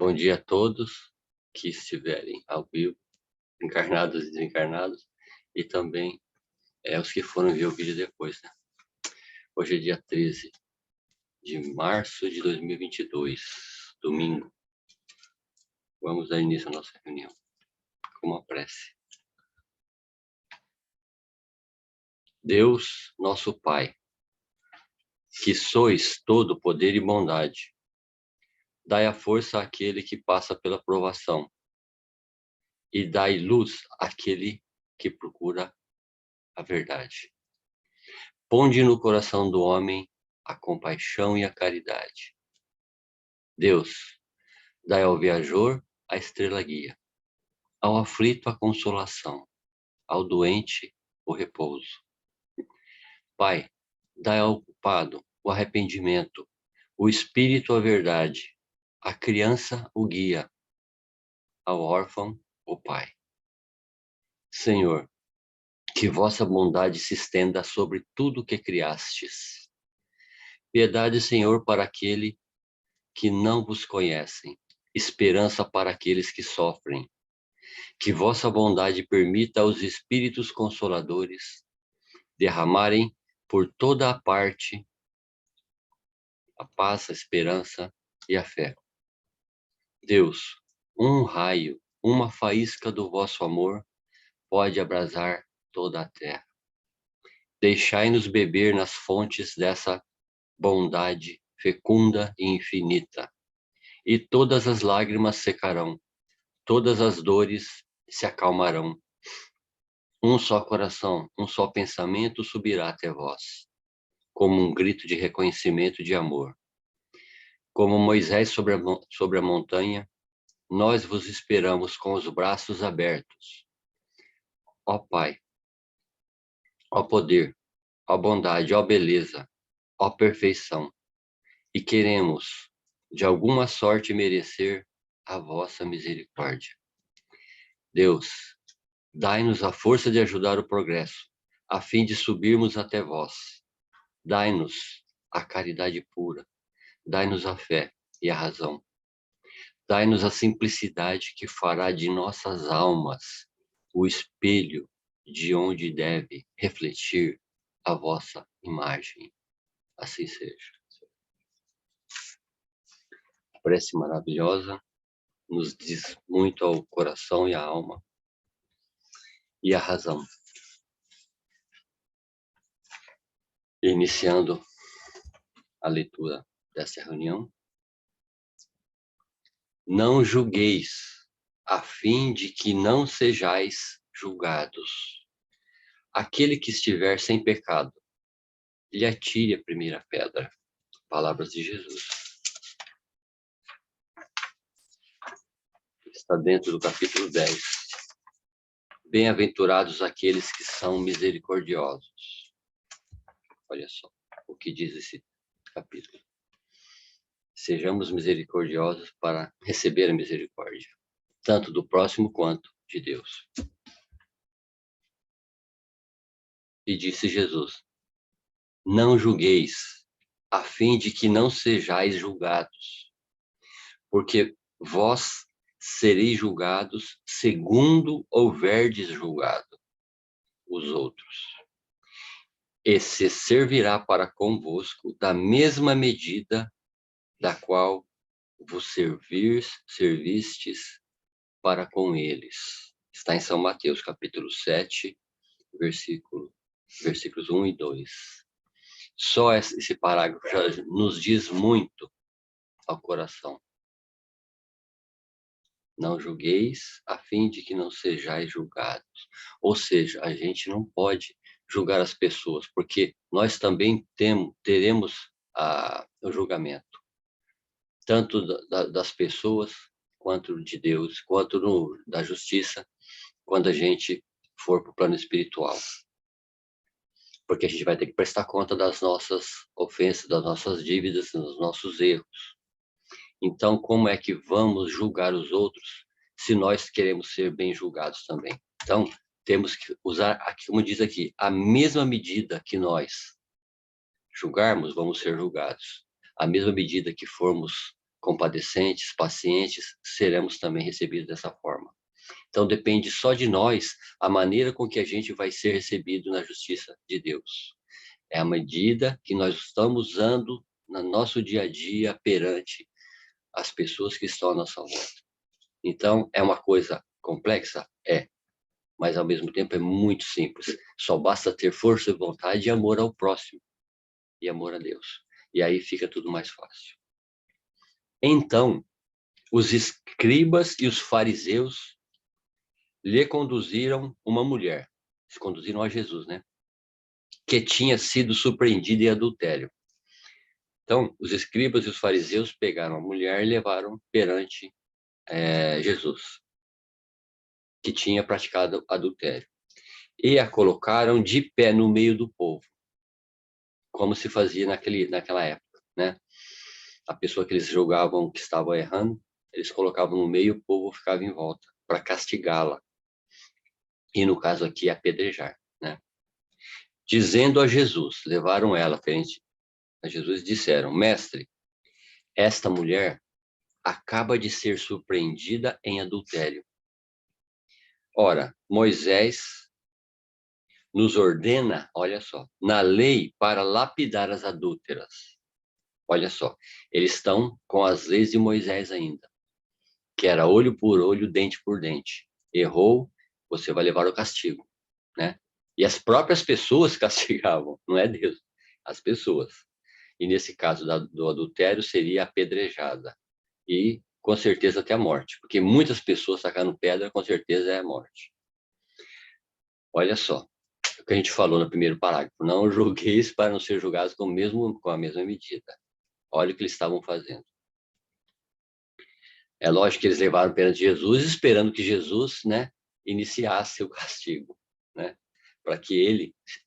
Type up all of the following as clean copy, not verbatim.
Bom dia a todos que estiverem ao vivo, encarnados e desencarnados, e também os que foram ver o vídeo depois, né? Hoje é dia 13 de março de 2022, domingo. Vamos dar início à nossa reunião com uma prece. Deus, nosso Pai, que sois todo poder e bondade, dai a força àquele que passa pela provação, e dai luz àquele que procura a verdade. Ponde no coração do homem a compaixão e a caridade. Deus, dai ao viajor a estrela guia, ao aflito a consolação, ao doente o repouso. Pai, dai ao culpado o arrependimento, o espírito a verdade, à criança o guia, ao órfão o Pai. Senhor, que vossa bondade se estenda sobre tudo que criastes. Piedade, Senhor, para aquele que não vos conhecem, esperança para aqueles que sofrem. Que vossa bondade permita aos espíritos consoladores derramarem por toda a parte a paz, a esperança e a fé. Deus, um raio, uma faísca do vosso amor pode abrasar toda a terra. Deixai-nos beber nas fontes dessa bondade fecunda e infinita, e todas as lágrimas secarão, todas as dores se acalmarão. Um só coração, um só pensamento subirá até vós, como um grito de reconhecimento de amor. Como Moisés sobre a montanha, nós vos esperamos com os braços abertos. Ó Pai, ó poder, ó bondade, ó beleza, ó perfeição, e queremos, de alguma sorte, merecer a vossa misericórdia. Deus, dai-nos a força de ajudar o progresso, a fim de subirmos até vós. Dai-nos a caridade pura, dai-nos a fé e a razão. Dai-nos a simplicidade que fará de nossas almas o espelho de onde deve refletir a vossa imagem. Assim seja. A prece maravilhosa nos diz muito ao coração e à alma e à razão. Iniciando a leitura dessa reunião. Não julgueis, a fim de que não sejais julgados. Aquele que estiver sem pecado, lhe atire a primeira pedra. Palavras de Jesus. Está dentro do capítulo 10. Bem-aventurados aqueles que são misericordiosos. Olha só o que diz esse capítulo. Sejamos misericordiosos para receber a misericórdia, tanto do próximo quanto de Deus. E disse Jesus: não julgueis, a fim de que não sejais julgados, porque vós sereis julgados segundo houverdes julgado os outros. E se servirá para convosco da mesma medida da qual vos servistes para com eles. Está em São Mateus, capítulo 7, versículos 1 e 2. Só esse parágrafo já nos diz muito ao coração. Não julgueis, a fim de que não sejais julgados. Ou seja, a gente não pode julgar as pessoas, porque nós também teremos o julgamento, tanto das pessoas, quanto de Deus, quanto da justiça, quando a gente for para o plano espiritual. Porque a gente vai ter que prestar conta das nossas ofensas, das nossas dívidas, dos nossos erros. Então, como é que vamos julgar os outros se nós queremos ser bem julgados também? Então, temos que usar, como diz aqui, a mesma medida que nós julgarmos, vamos ser julgados. A mesma medida que formos compadecentes, pacientes, seremos também recebidos dessa forma. Então depende só de nós a maneira com que a gente vai ser recebido na justiça de Deus. É a medida que nós estamos usando no nosso dia a dia perante as pessoas que estão à nossa volta. Então, é uma coisa complexa? É. Mas, ao mesmo tempo, é muito simples. Só basta ter força e vontade e amor ao próximo. E amor a Deus. E aí fica tudo mais fácil. Então, os escribas e os fariseus lhe conduziram uma mulher. Se conduziram a Jesus, né? Que tinha sido surpreendida em adultério. Então, os escribas e os fariseus pegaram a mulher e levaram perante Jesus, que tinha praticado adultério. E a colocaram de pé no meio do povo, como se fazia naquela época, né? A pessoa que eles julgavam que estava errando, eles colocavam no meio e o povo ficava em volta, para castigá-la. E no caso aqui, apedrejar, né? Dizendo a Jesus, levaram ela frente a Jesus e disseram: Mestre, esta mulher acaba de ser surpreendida em adultério. Ora, Moisés nos ordena, olha só, na lei para lapidar as adúlteras. Olha só, eles estão com as leis de Moisés ainda, que era olho por olho, dente por dente. Errou, você vai levar o castigo, né? E as próprias pessoas castigavam, não é Deus, as pessoas. E nesse caso do adultério seria apedrejada. E com certeza até a morte, porque muitas pessoas tacando pedra, com certeza é a morte. Olha só, o que a gente falou no primeiro parágrafo: não julgueis para não ser julgados com a mesma medida. Olha o que eles estavam fazendo. É lógico que eles levaram perante Jesus, esperando que Jesus, né, iniciasse o castigo, né,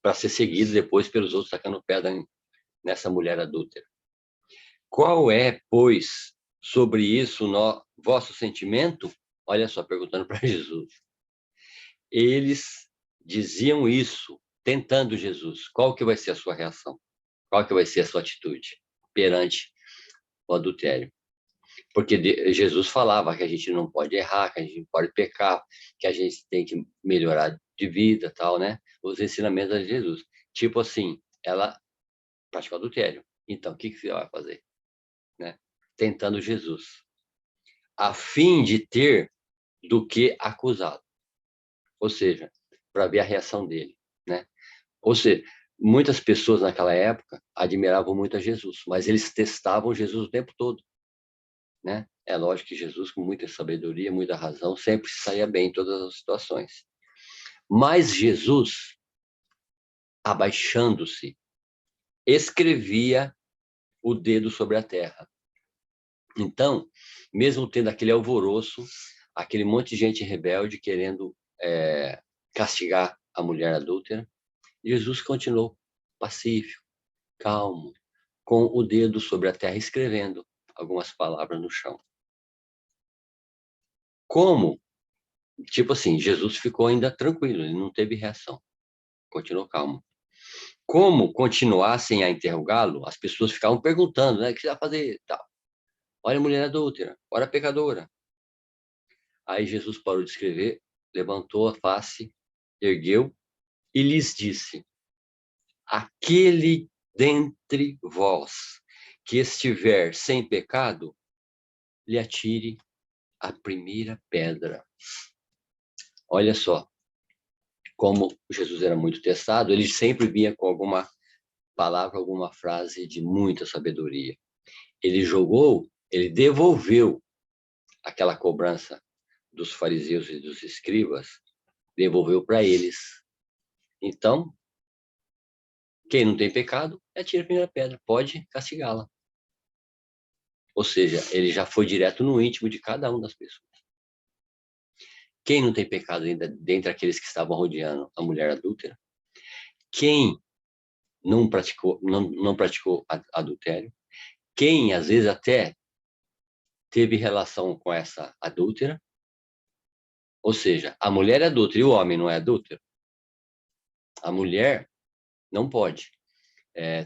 para ser seguido depois pelos outros tacando pedra nessa mulher adúltera. Qual é, pois, sobre isso vosso sentimento? Olha só, perguntando para Jesus. Eles diziam isso, tentando Jesus. Qual que vai ser a sua reação? Qual que vai ser a sua atitude perante o adultério? Porque Jesus falava que a gente não pode errar, que a gente não pode pecar, que a gente tem que melhorar de vida, tal, né? Os ensinamentos de Jesus. Tipo assim, ela praticou adultério. Então, o que você vai fazer? Né? Tentando Jesus, a fim de ter do que acusá-lo. Ou seja, para ver a reação dele, né? Ou seja, muitas pessoas naquela época admiravam muito a Jesus, mas eles testavam Jesus o tempo todo, né? É lógico que Jesus, com muita sabedoria, muita razão, sempre saía bem em todas as situações. Mas Jesus, abaixando-se, escrevia o dedo sobre a terra. Então, mesmo tendo aquele alvoroço, aquele monte de gente rebelde querendo castigar a mulher adúltera, Jesus continuou pacífico, calmo, com o dedo sobre a terra, escrevendo algumas palavras no chão. Como? Tipo assim, Jesus ficou ainda tranquilo, ele não teve reação, continuou calmo. Como continuassem a interrogá-lo, as pessoas ficavam perguntando, né? O que você vai fazer? Tal. Olha a mulher adúltera, olha a pecadora. Aí Jesus parou de escrever, levantou a face, ergueu e lhes disse: aquele dentre vós que estiver sem pecado, lhe atire a primeira pedra. Olha só, como Jesus era muito testado, ele sempre vinha com alguma palavra, alguma frase de muita sabedoria. Ele devolveu aquela cobrança dos fariseus e dos escribas, devolveu para eles. Então, quem não tem pecado, atira a primeira pedra, pode castigá-la. Ou seja, ele já foi direto no íntimo de cada uma das pessoas. Quem não tem pecado ainda dentre aqueles que estavam rodeando a mulher adúltera? Quem não praticou adultério? Quem, às vezes, até teve relação com essa adúltera? Ou seja, a mulher é adúltera e o homem não é adúltero? A mulher não pode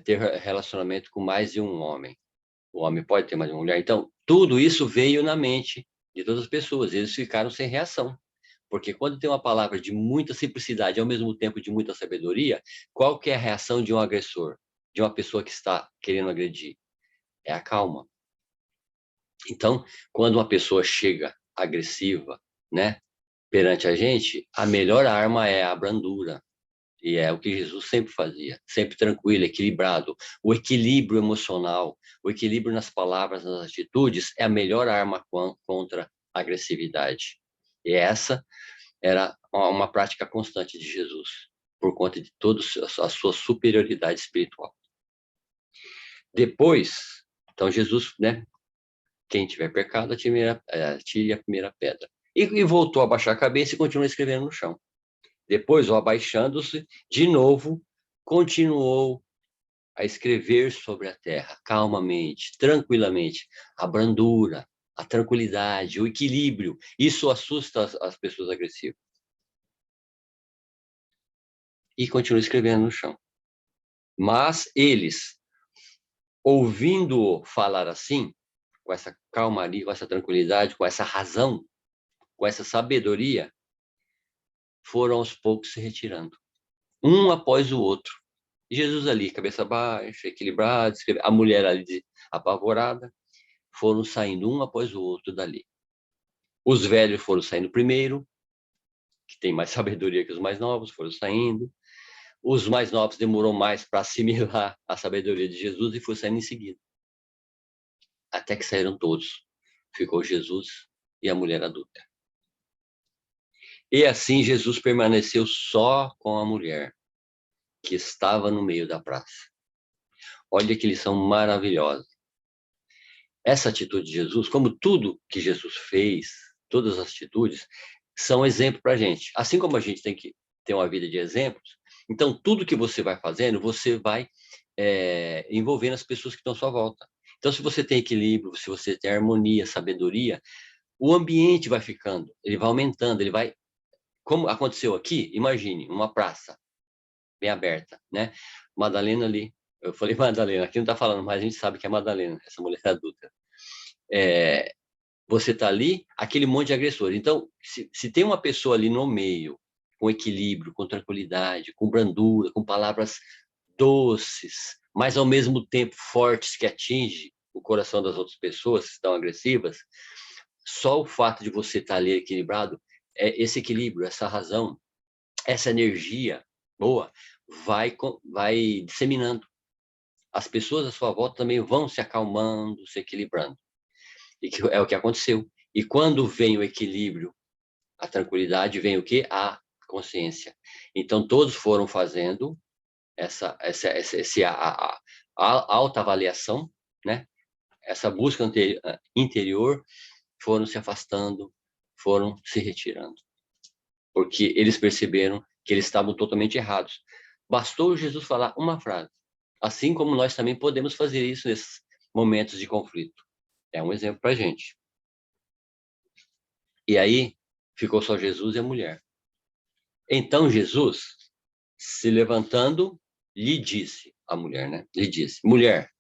ter relacionamento com mais de um homem. O homem pode ter mais de uma mulher. Então, tudo isso veio na mente de todas as pessoas. Eles ficaram sem reação. Porque quando tem uma palavra de muita simplicidade e ao mesmo tempo de muita sabedoria, qual que é a reação de um agressor? De uma pessoa que está querendo agredir? É a calma. Então, quando uma pessoa chega agressiva, né, perante a gente, a melhor arma é a brandura. E é o que Jesus sempre fazia, sempre tranquilo, equilibrado. O equilíbrio emocional, o equilíbrio nas palavras, nas atitudes, é a melhor arma contra a agressividade. E essa era uma prática constante de Jesus, por conta de toda a sua superioridade espiritual. Depois, então Jesus, né, quem tiver pecado, atire a primeira pedra. E voltou a baixar a cabeça e continuou escrevendo no chão. Depois, abaixando-se, de novo, continuou a escrever sobre a terra, calmamente, tranquilamente, a brandura, a tranquilidade, o equilíbrio. Isso assusta as pessoas agressivas. E continua escrevendo no chão. Mas eles, ouvindo-o falar assim, com essa calmaria, com essa tranquilidade, com essa razão, com essa sabedoria, foram aos poucos se retirando, um após o outro. E Jesus ali, cabeça baixa, equilibrado, a mulher ali apavorada, foram saindo um após o outro dali. Os velhos foram saindo primeiro, que tem mais sabedoria que os mais novos, foram saindo. Os mais novos demorou mais para assimilar a sabedoria de Jesus e foi saindo em seguida. Até que saíram todos. Ficou Jesus e a mulher adulta. E assim Jesus permaneceu só com a mulher, que estava no meio da praça. Olha que lição maravilhosa. Essa atitude de Jesus, como tudo que Jesus fez, todas as atitudes, são exemplo para a gente. Assim como a gente tem que ter uma vida de exemplos, então tudo que você vai fazendo, você vai envolvendo as pessoas que estão à sua volta. Então, se você tem equilíbrio, se você tem harmonia, sabedoria, o ambiente vai ficando, ele vai aumentando, ele vai... Como aconteceu aqui, imagine, uma praça bem aberta, né? Madalena ali, eu falei Madalena, aqui não está falando, mas a gente sabe que é Madalena, essa mulher adulta. Você está ali, aquele monte de agressores. Então, se tem uma pessoa ali no meio, com equilíbrio, com tranquilidade, com brandura, com palavras doces, mas ao mesmo tempo fortes, que atinge o coração das outras pessoas que estão agressivas, só o fato de você estar ali equilibrado, esse equilíbrio, essa razão, essa energia boa, vai disseminando. As pessoas à sua volta também vão se acalmando, se equilibrando. E que é o que aconteceu. E quando vem o equilíbrio, a tranquilidade, vem o quê? A consciência. Então, todos foram fazendo essa autoavaliação, né? Essa busca interior, foram se afastando, foram se retirando. Porque eles perceberam que eles estavam totalmente errados. Bastou Jesus falar uma frase. Assim como nós também podemos fazer isso nesses momentos de conflito. É um exemplo para a gente. E aí, ficou só Jesus e a mulher. Então Jesus, se levantando, lhe disse, a mulher, né? Lhe disse, mulher,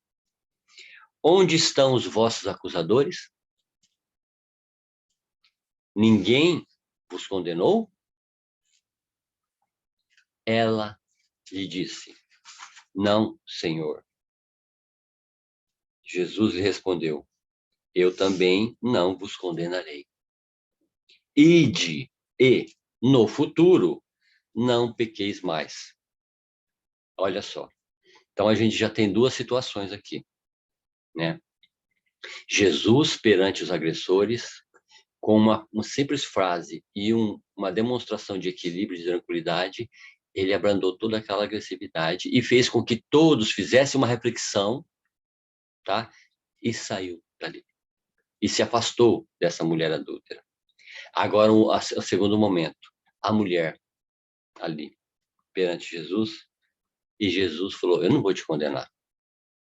onde estão os vossos acusadores? Ninguém vos condenou? Ela lhe disse, não, Senhor. Jesus lhe respondeu, eu também não vos condenarei. Ide e, no futuro, não pequeis mais. Olha só. Então, a gente já tem duas situações aqui, né? Jesus perante os agressores, com uma simples frase e uma demonstração de equilíbrio e de tranquilidade, ele abrandou toda aquela agressividade e fez com que todos fizessem uma reflexão, tá? E saiu dali. E se afastou dessa mulher adúltera. Agora, o segundo momento. A mulher ali, perante Jesus, e Jesus falou, eu não vou te condenar,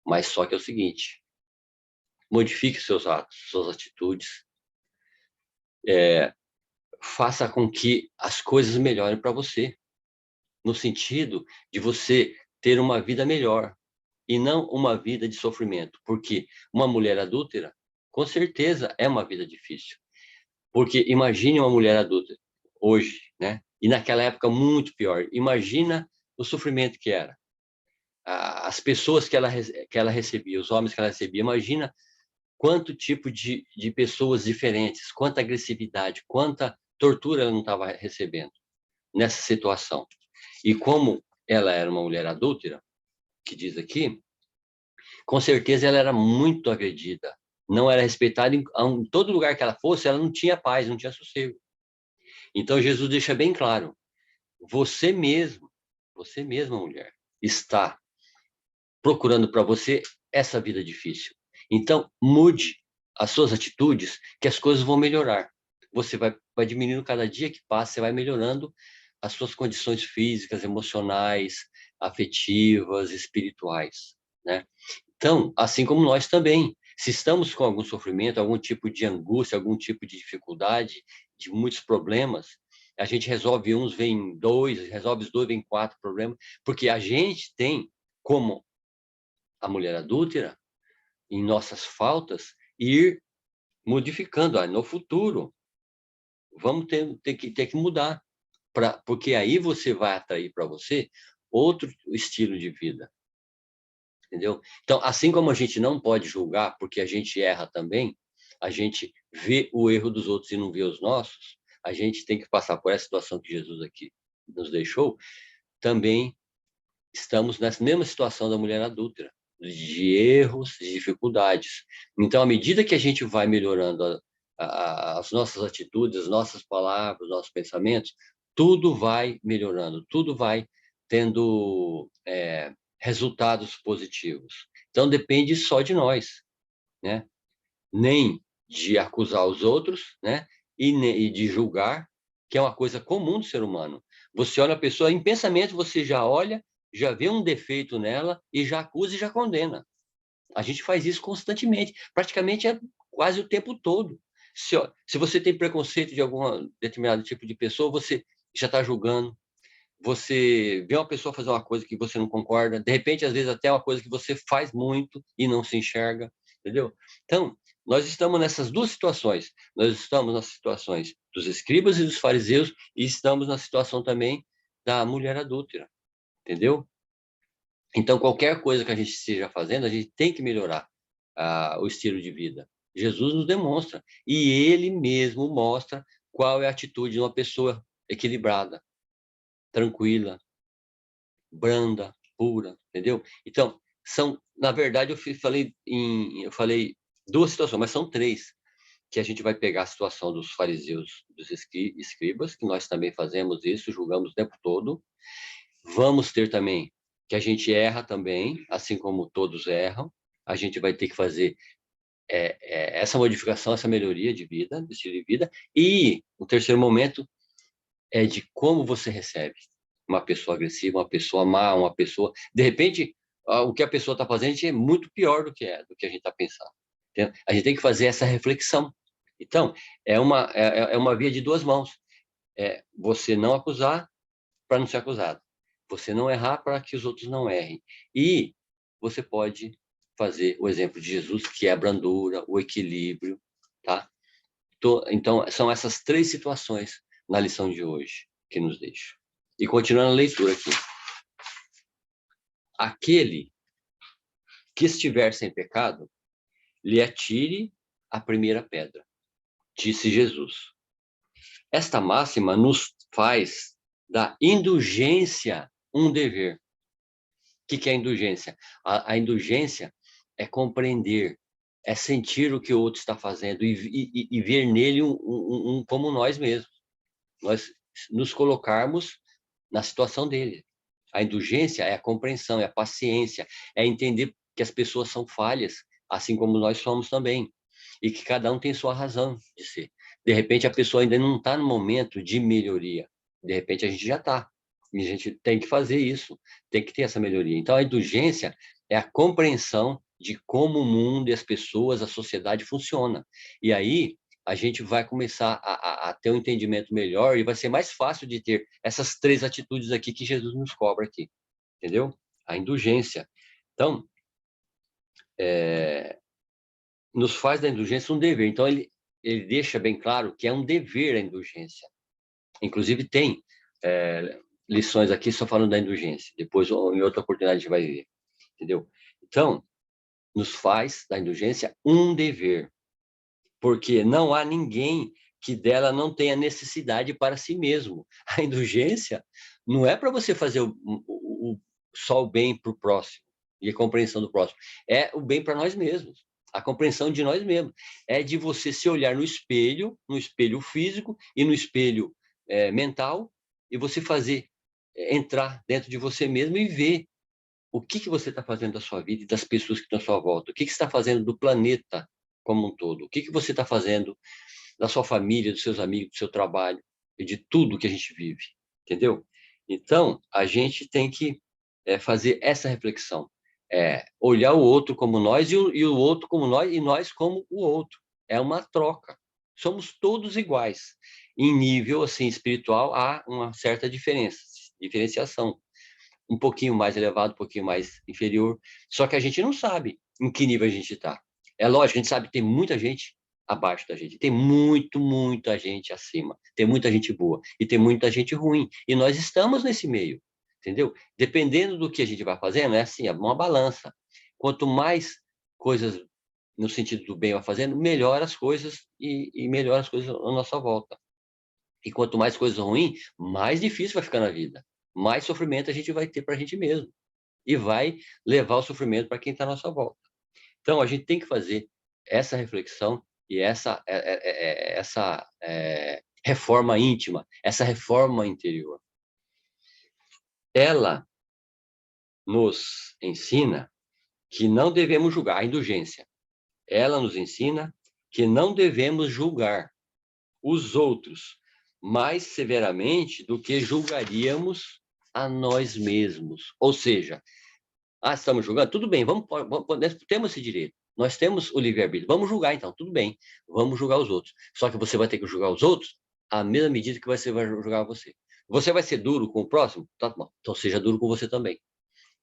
mas só que é o seguinte, modifique seus atos, suas atitudes, faça com que as coisas melhorem para você, no sentido de você ter uma vida melhor, e não uma vida de sofrimento. Porque uma mulher adúltera, com certeza, é uma vida difícil. Porque imagine uma mulher adúltera hoje, né? E naquela época muito pior. Imagina o sofrimento que era. As pessoas que ela recebia, os homens que ela recebia. Imagina quanto tipo de pessoas diferentes, quanta agressividade, quanta tortura ela não estava recebendo nessa situação. E como ela era uma mulher adúltera, que diz aqui, com certeza ela era muito agredida, não era respeitada em todo lugar que ela fosse, ela não tinha paz, não tinha sossego. Então Jesus deixa bem claro, você mesma mulher, está procurando para você essa vida difícil. Então mude as suas atitudes, que as coisas vão melhorar. Você vai diminuindo cada dia que passa, você vai melhorando as suas condições físicas, emocionais, afetivas, espirituais, né? Então, assim como nós também, se estamos com algum sofrimento, algum tipo de angústia, algum tipo de dificuldade, de muitos problemas, a gente resolve uns, vem dois, resolve os dois, vem quatro problemas, porque a gente tem, como a mulher adúltera, em nossas faltas, ir modificando. No futuro, vamos ter que mudar, porque aí você vai atrair para você outro estilo de vida. Entendeu? Então, assim como a gente não pode julgar, porque a gente erra também, a gente vê o erro dos outros e não vê os nossos, a gente tem que passar por essa situação que Jesus aqui nos deixou, também estamos nessa mesma situação da mulher adúltera, de erros, de dificuldades. Então, à medida que a gente vai melhorando as nossas atitudes, as nossas palavras, os nossos pensamentos, tudo vai melhorando, tudo vai tendo resultados positivos. Então, depende só de nós, né? Nem de acusar os outros, né? E de julgar, que é uma coisa comum do ser humano. Você olha a pessoa, em pensamento você já olha, já vê um defeito nela e já acusa e já condena. A gente faz isso constantemente, praticamente é quase o tempo todo. Se você tem preconceito de algum determinado tipo de pessoa, você já está julgando. Você vê uma pessoa fazer uma coisa que você não concorda, de repente, às vezes, até uma coisa que você faz muito e não se enxerga, entendeu? Então, nós estamos nessas duas situações. Nós estamos nas situações dos escribas e dos fariseus e estamos na situação também da mulher adúltera, entendeu? Então, qualquer coisa que a gente esteja fazendo, a gente tem que melhorar o estilo de vida. Jesus nos demonstra. E ele mesmo mostra qual é a atitude de uma pessoa equilibrada, tranquila, branda, pura, entendeu? Então, na verdade, eu falei duas situações, mas são três, que a gente vai pegar a situação dos fariseus, dos escribas, que nós também fazemos isso, julgamos o tempo todo. Vamos ter também que a gente erra também, assim como todos erram. A gente vai ter que fazer essa modificação, essa melhoria de vida, do estilo de vida. E o terceiro momento é de como você recebe uma pessoa agressiva, uma pessoa má, uma pessoa... De repente, o que a pessoa está fazendo é muito pior do que a gente está pensando. Entendeu? A gente tem que fazer essa reflexão. Então, é uma via de duas mãos. É você não acusar para não ser acusado. Você não errar para que os outros não errem. E você pode fazer o exemplo de Jesus, que é a brandura, o equilíbrio, tá? Então, são essas três situações na lição de hoje que nos deixa. E continuando a leitura aqui. Aquele que estiver sem pecado, lhe atire a primeira pedra, disse Jesus. Esta máxima nos faz da indulgência um dever. O que é a indulgência? A indulgência é compreender, é sentir o que o outro está fazendo e ver nele um como nós mesmos. Nós nos colocarmos na situação dele. A indulgência é a compreensão, é a paciência, é entender que as pessoas são falhas, assim como nós somos também, e que cada um tem sua razão de ser. De repente, a pessoa ainda não está no momento de melhoria. De repente, a gente já está. E a gente tem que fazer isso, tem que ter essa melhoria. Então, a indulgência é a compreensão de como o mundo e as pessoas, a sociedade funciona. E aí, a gente vai começar a ter um entendimento melhor e vai ser mais fácil de ter essas três atitudes aqui que Jesus nos cobra aqui, entendeu? A indulgência. Então, nos faz da indulgência um dever. Então, ele deixa bem claro que é um dever a indulgência. Inclusive, tem lições aqui só falando da indulgência. Depois, em outra oportunidade, a gente vai ver. Entendeu? Então, nos faz da indulgência um dever. Porque não há ninguém que dela não tenha necessidade para si mesmo. A indulgência não é para você fazer só o bem para o próximo e a compreensão do próximo. É o bem para nós mesmos, a compreensão de nós mesmos. É de você se olhar no espelho físico e no espelho mental, e você fazer, entrar dentro de você mesmo e ver o que você está fazendo da sua vida e das pessoas que estão à sua volta. O que você está fazendo do planeta como um todo. O que você está fazendo da sua família, dos seus amigos, do seu trabalho e de tudo que a gente vive. Entendeu? Então, a gente tem que fazer essa reflexão. Olhar o outro como nós e o outro como nós e nós como o outro. É uma troca. Somos todos iguais. Em nível assim espiritual, há uma certa diferenciação. Um pouquinho mais elevado, um pouquinho mais inferior. Só que a gente não sabe em que nível a gente está. É lógico, a gente sabe que tem muita gente abaixo da gente, tem muita gente acima, tem muita gente boa e tem muita gente ruim. E nós estamos nesse meio, entendeu? Dependendo do que a gente vai fazendo, é assim, é uma balança. Quanto mais coisas no sentido do bem vai fazendo, melhor as coisas e melhor as coisas à nossa volta. E quanto mais coisas ruins, mais difícil vai ficar na vida. Mais sofrimento a gente vai ter para a gente mesmo. E vai levar o sofrimento para quem está à nossa volta. Então, a gente tem que fazer essa reflexão e essa reforma íntima, essa reforma interior. Ela nos ensina que não devemos julgar, a indulgência. Ela nos ensina que não devemos julgar os outros mais severamente do que julgaríamos a nós mesmos. Ou seja, estamos julgando? Tudo bem, temos esse direito. Nós temos o livre-arbítrio. Vamos julgar, então, tudo bem. Vamos julgar os outros. Só que você vai ter que julgar os outros à mesma medida que você vai julgar você. Você vai ser duro com o próximo? Tá bom. Então, seja duro com você também.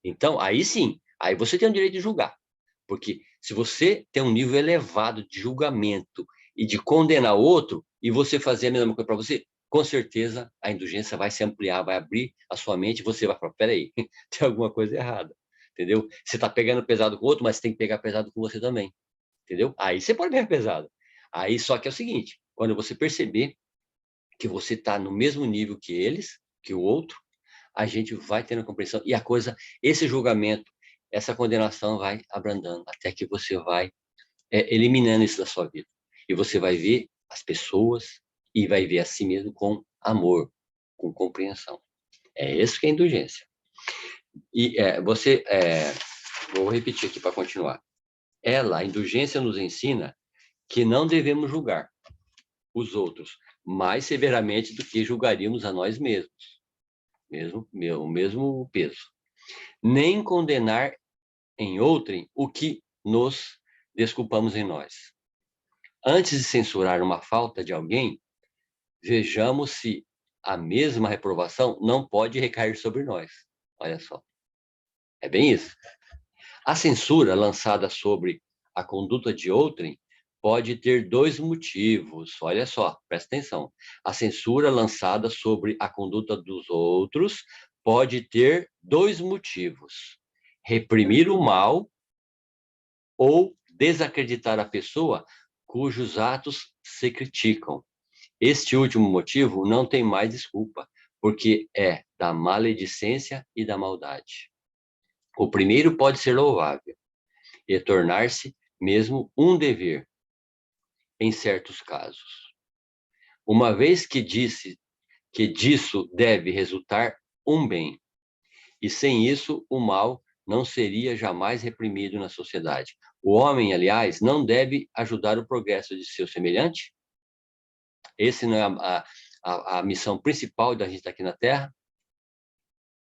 Então, aí sim, aí você tem o direito de julgar. Porque se você tem um nível elevado de julgamento e de condenar o outro, e você fazer a mesma coisa para você, com certeza a indulgência vai se ampliar, vai abrir a sua mente, e você vai falar, peraí, tem alguma coisa errada, entendeu? Você está pegando pesado com o outro, mas você tem que pegar pesado com você também, entendeu? Aí você pode pegar pesado. Aí só que é o seguinte, quando você perceber que você está no mesmo nível que eles, que o outro, a gente vai tendo compreensão, e a coisa, esse julgamento, essa condenação vai abrandando, até que você vai eliminando isso da sua vida. E você vai ver as pessoas e vai ver a si mesmo com amor, com compreensão. É isso que é indulgência. E vou repetir aqui para continuar. A indulgência nos ensina que não devemos julgar os outros mais severamente do que julgaríamos a nós mesmos. O mesmo peso. Nem condenar em outrem o que nos desculpamos em nós. Antes de censurar uma falta de alguém, vejamos se a mesma reprovação não pode recair sobre nós. Olha só. É bem isso. A censura lançada sobre a conduta de outrem pode ter dois motivos. Olha só, presta atenção. A censura lançada sobre a conduta dos outros pode ter dois motivos: reprimir o mal ou desacreditar a pessoa cujos atos se criticam. Este último motivo não tem mais desculpa, porque é da maledicência e da maldade. O primeiro pode ser louvável e tornar-se mesmo um dever, em certos casos. Uma vez que disse que disso deve resultar um bem, e sem isso o mal não seria jamais reprimido na sociedade. O homem, aliás, não deve ajudar o progresso de seu semelhante? Esse não é a missão principal da gente estar aqui na Terra?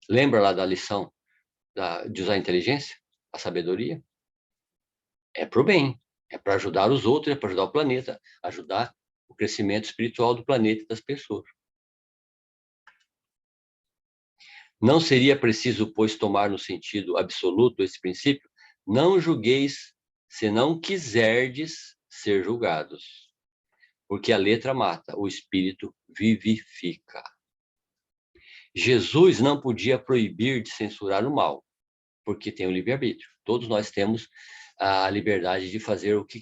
Lembra lá da lição de usar a inteligência, a sabedoria? É para o bem, é para ajudar os outros, é para ajudar o planeta, ajudar o crescimento espiritual do planeta e das pessoas. Não seria preciso, pois, tomar no sentido absoluto esse princípio? Não julgueis se não quiserdes ser julgados, porque a letra mata, o espírito vivifica. Jesus não podia proibir de censurar o mal, porque tem o livre-arbítrio. Todos nós temos a liberdade de fazer o que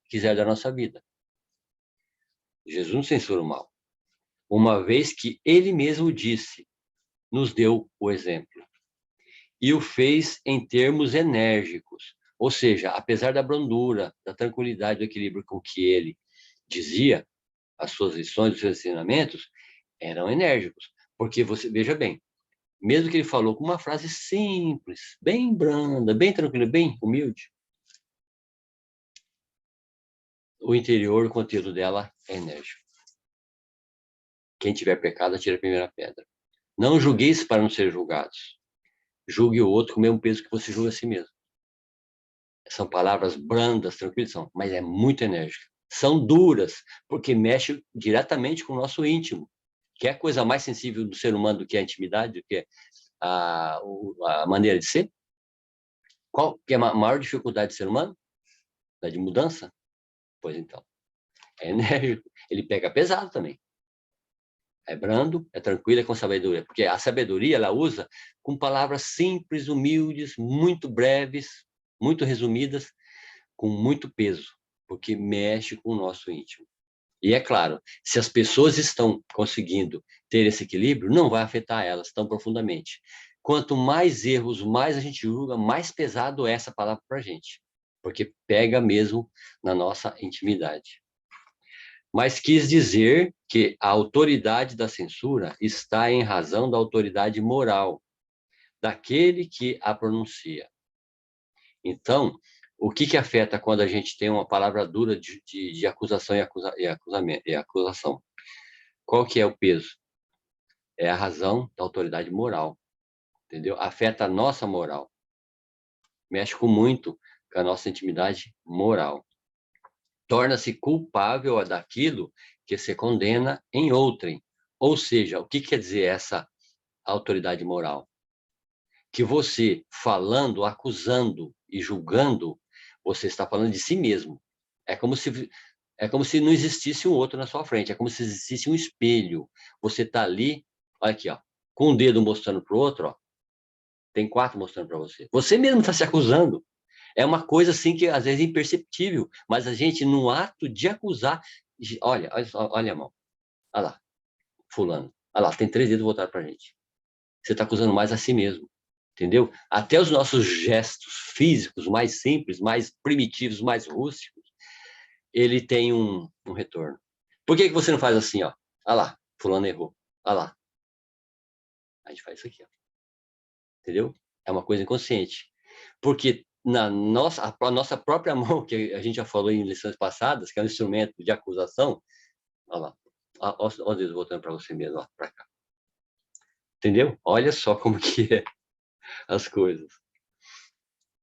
quiser da nossa vida. Jesus não censura o mal, uma vez que ele mesmo disse, nos deu o exemplo. E o fez em termos enérgicos, ou seja, apesar da brandura, da tranquilidade, do equilíbrio com que ele dizia, as suas lições, os seus ensinamentos, eram enérgicos. Porque você, veja bem, mesmo que ele falou com uma frase simples, bem branda, bem tranquila, bem humilde, o interior, o conteúdo dela é enérgico. Quem tiver pecado, atira a primeira pedra. Não julgueis para não ser julgados. Julgue o outro com o mesmo peso que você julga a si mesmo. São palavras brandas, tranquilas, mas é muito enérgica. São duras, porque mexe diretamente com o nosso íntimo. Que é a coisa mais sensível do ser humano do que a intimidade, do que a maneira de ser? Qual que é a maior dificuldade do ser humano? Da de mudança? Pois então, é enérgico. Ele pega pesado também. É brando, é tranquilo, é com sabedoria. Porque a sabedoria, ela usa com palavras simples, humildes, muito breves, muito resumidas, com muito peso, porque mexe com o nosso íntimo. E é claro, se as pessoas estão conseguindo ter esse equilíbrio, não vai afetar elas tão profundamente. Quanto mais erros, mais a gente julga, mais pesado é essa palavra para a gente, porque pega mesmo na nossa intimidade. Mas quis dizer que a autoridade da censura está em razão da autoridade moral daquele que a pronuncia. Então, o que afeta quando a gente tem uma palavra dura de acusação e acusação? Qual que é o peso? É a razão da autoridade moral, entendeu? Afeta a nossa moral. Mexe com muito com a nossa intimidade moral. Torna-se culpável daquilo que se condena em outrem. Ou seja, o que quer dizer essa autoridade moral? Que você, falando, acusando e julgando, você está falando de si mesmo. É como se não existisse um outro na sua frente, é como se existisse um espelho. Você está ali, olha aqui, ó, com um dedo mostrando para o outro, ó, tem 4 mostrando para você. Você mesmo está se acusando. É uma coisa assim que às vezes é imperceptível, mas a gente, no ato de acusar, olha a mão, olha lá, fulano, olha lá, tem 3 dedos voltados para a gente. Você está acusando mais a si mesmo, entendeu? Até os nossos gestos físicos mais simples, mais primitivos, mais rústicos, ele tem um retorno. Por que você não faz assim, ó? Olha lá, fulano errou, olha lá. A gente faz isso aqui, ó. Entendeu? É uma coisa inconsciente. Porque a nossa própria mão, que a gente já falou em lições passadas, que é um instrumento de acusação, olha lá, olha os dedos voltando para você mesmo, para cá. Entendeu? Olha só como que é as coisas.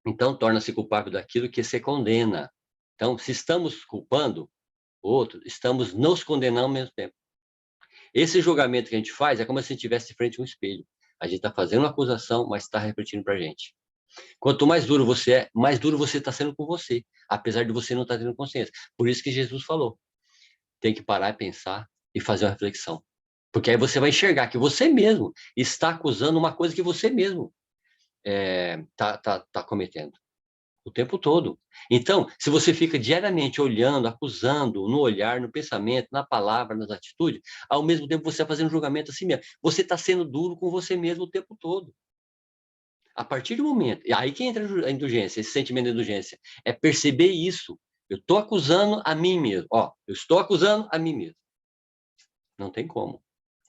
Então, torna-se culpável daquilo que se condena. Então, se estamos culpando o outro, estamos nos condenando ao mesmo tempo. Esse julgamento que a gente faz é como se a gente estivesse de frente a um espelho. A gente está fazendo uma acusação, mas está refletindo para a gente. Quanto mais duro você é, mais duro você está sendo com você, apesar de você não estar tendo consciência. Por isso que Jesus falou, tem que parar e pensar e fazer uma reflexão. Porque aí você vai enxergar que você mesmo está acusando uma coisa que você mesmo tá cometendo o tempo todo. Então, se você fica diariamente olhando, acusando, no olhar, no pensamento, na palavra, nas atitudes, ao mesmo tempo você está fazendo um julgamento assim mesmo. Você está sendo duro com você mesmo o tempo todo. A partir do momento, e aí que entra a indulgência, esse sentimento de indulgência, é perceber isso. Eu estou acusando a mim mesmo. Ó, eu estou acusando a mim mesmo. Não tem como.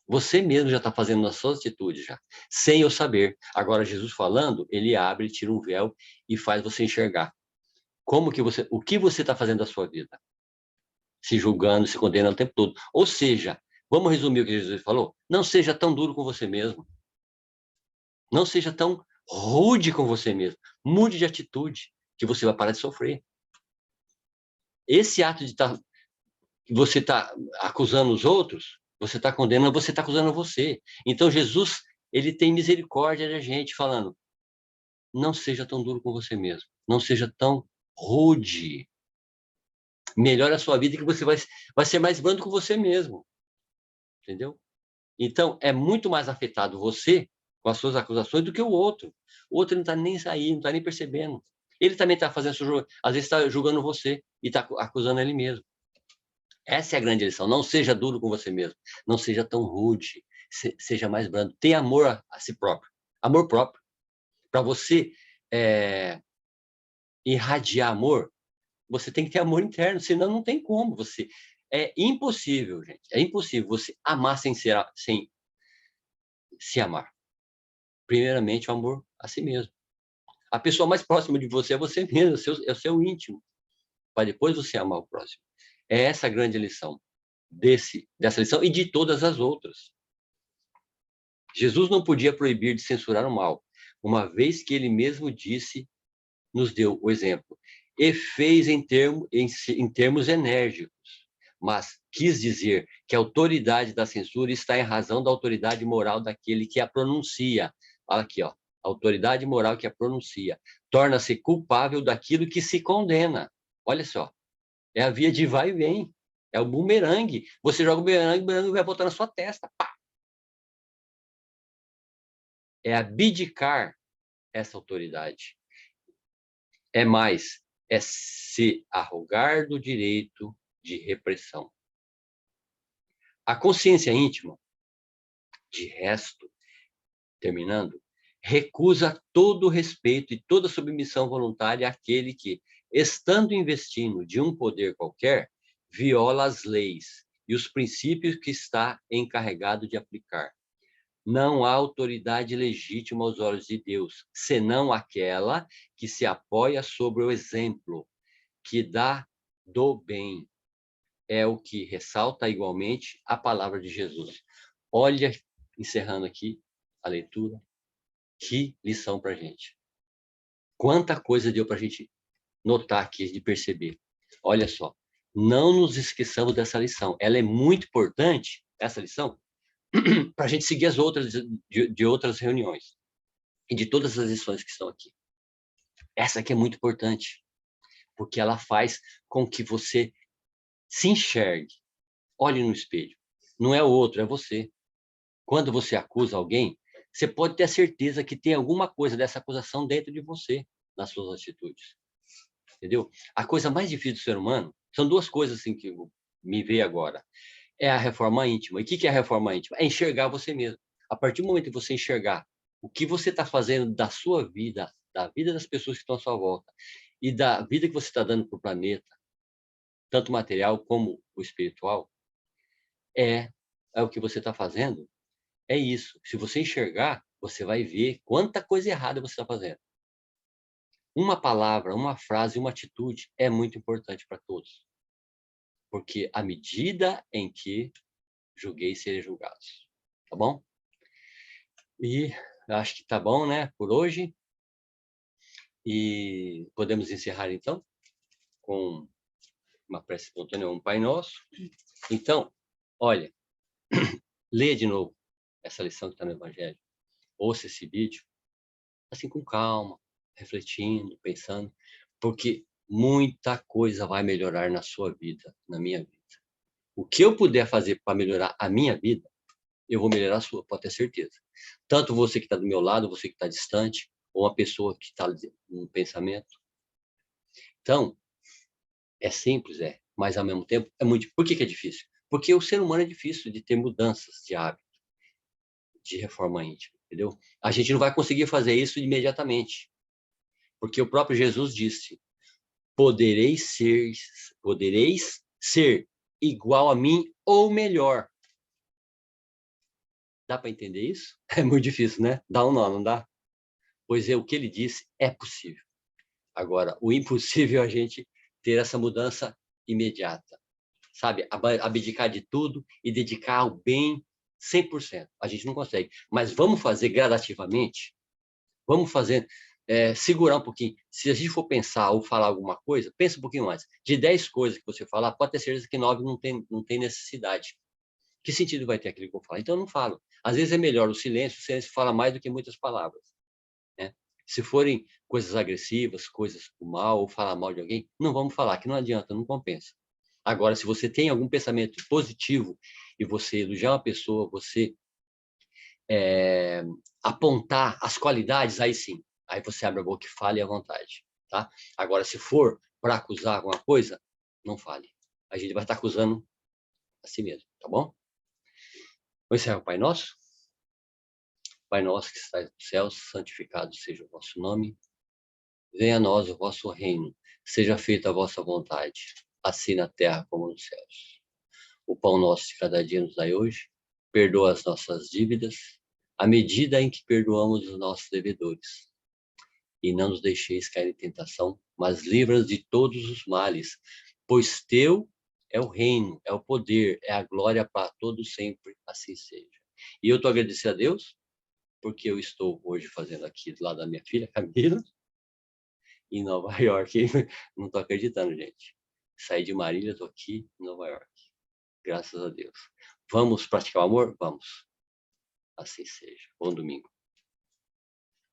Você mesmo já está fazendo as suas atitudes já, sem eu saber. Agora, Jesus falando, ele abre, tira um véu e faz você enxergar. O que você está fazendo da sua vida? Se julgando, se condenando o tempo todo. Ou seja, vamos resumir o que Jesus falou? Não seja tão duro com você mesmo. Não seja tão rude com você mesmo. Mude de atitude, que você vai parar de sofrer. Esse ato de você tá acusando os outros, você está condenando, você está acusando você. Então, Jesus, ele tem misericórdia da gente, falando, não seja tão duro com você mesmo. Não seja tão rude. Melhore a sua vida que você vai ser mais brando com você mesmo. Entendeu? Então, é muito mais afetado você com as suas acusações do que o outro. O outro não está nem aí, não está nem percebendo. Ele também está fazendo, às vezes está julgando você e está acusando ele mesmo. Essa é a grande lição. Não seja duro com você mesmo. Não seja tão rude. Seja mais brando. Tenha amor a si próprio. Amor próprio. Para você irradiar amor, você tem que ter amor interno, senão não tem como você. É impossível, gente. É impossível você amar sem se amar. Primeiramente, o amor a si mesmo. A pessoa mais próxima de você é você mesmo, é o seu íntimo. Para depois você amar o próximo. É essa a grande lição dessa lição e de todas as outras. Jesus não podia proibir de censurar o mal, uma vez que ele mesmo nos deu o exemplo, e fez em termos enérgicos, mas quis dizer que a autoridade da censura está em razão da autoridade moral daquele que a pronuncia. Olha aqui, ó, a autoridade moral que a pronuncia torna-se culpável daquilo que se condena. Olha só, é a via de vai e vem, é o bumerangue. Você joga o bumerangue vai voltar na sua testa. Pá! É abdicar essa autoridade. É se arrogar do direito de repressão. A consciência íntima, de resto, terminando, recusa todo respeito e toda submissão voluntária àquele que, estando investindo de um poder qualquer, viola as leis e os princípios que está encarregado de aplicar. Não há autoridade legítima aos olhos de Deus, senão aquela que se apoia sobre o exemplo, que dá do bem. É o que ressalta igualmente a palavra de Jesus. Olha, encerrando aqui a leitura, que lição para a gente. Quanta coisa deu para a gente notar aqui, de perceber. Olha só, não nos esqueçamos dessa lição. Ela é muito importante, essa lição, para a gente seguir as outras de outras reuniões e de todas as lições que estão aqui. Essa aqui é muito importante, porque ela faz com que você se enxergue. Olhe no espelho. Não é o outro, é você. Quando você acusa alguém, você pode ter a certeza que tem alguma coisa dessa acusação dentro de você, nas suas atitudes. Entendeu? A coisa mais difícil do ser humano, são duas coisas assim que me veio agora. É a reforma íntima. E o que é a reforma íntima? É enxergar você mesmo. A partir do momento que você enxergar o que você está fazendo da sua vida, da vida das pessoas que estão à sua volta, e da vida que você está dando para o planeta, tanto material como o espiritual, é o que você está fazendo. É isso. Se você enxergar, você vai ver quanta coisa errada você está fazendo. Uma palavra, uma frase, uma atitude é muito importante para todos. Porque à medida em que julguei serem julgados. Tá bom? E acho que tá bom, né, por hoje. E podemos encerrar, então, com uma prece espontânea, um Pai Nosso. Então, olha, leia de novo essa lição que está no Evangelho. Ouça esse vídeo, assim, com calma, refletindo, pensando, porque muita coisa vai melhorar na sua vida, na minha vida. O que eu puder fazer para melhorar a minha vida, eu vou melhorar a sua, pode ter certeza. Tanto você que está do meu lado, você que está distante, ou uma pessoa que está no pensamento. Então, é simples, mas ao mesmo tempo é muito. Por que é difícil? Porque o ser humano é difícil de ter mudanças de hábito, de reforma íntima, entendeu? A gente não vai conseguir fazer isso imediatamente, porque o próprio Jesus disse: podereis ser igual a mim ou melhor. Dá para entender isso? É muito difícil, né? Dá um nó, não dá? Pois é, o que ele disse é possível. Agora, o impossível é a gente ter essa mudança imediata, sabe? Abdicar de tudo e dedicar ao bem 100%. A gente não consegue. Mas vamos fazer gradativamente? Vamos fazer, segurar um pouquinho. Se a gente for pensar ou falar alguma coisa, pensa um pouquinho mais. De 10 coisas que você falar, pode ter certeza que 9 não tem necessidade. Que sentido vai ter aquilo que eu falo? Então, eu não falo. Às vezes é melhor o silêncio fala mais do que muitas palavras. Né? Se forem coisas agressivas, coisas do mal, ou falar mal de alguém, não vamos falar, que não adianta, não compensa. Agora, se você tem algum pensamento positivo e você elogiar uma pessoa, você apontar as qualidades, aí sim. Aí você abre a boca e fale à vontade, tá? Agora, se for para acusar alguma coisa, não fale. A gente vai estar acusando a si mesmo, tá bom? Vou encerrar o Pai Nosso. Pai nosso que estais nos céus, santificado seja o vosso nome. Venha a nós o vosso reino. Seja feita a vossa vontade, assim na terra como nos céus. O pão nosso de cada dia nos dai hoje. Perdoa as nossas dívidas, à medida em que perdoamos os nossos devedores. E não nos deixeis cair em tentação, mas livra-nos de todos os males, pois teu é o reino, é o poder, é a glória para todos sempre, assim seja. E eu estou agradecendo a Deus, porque eu estou hoje fazendo aqui do lado da minha filha, Camila, em Nova York. Não estou acreditando, gente. Saí de Marília, estou aqui em Nova York. Graças a Deus. Vamos praticar o amor? Vamos. Assim seja. Bom domingo.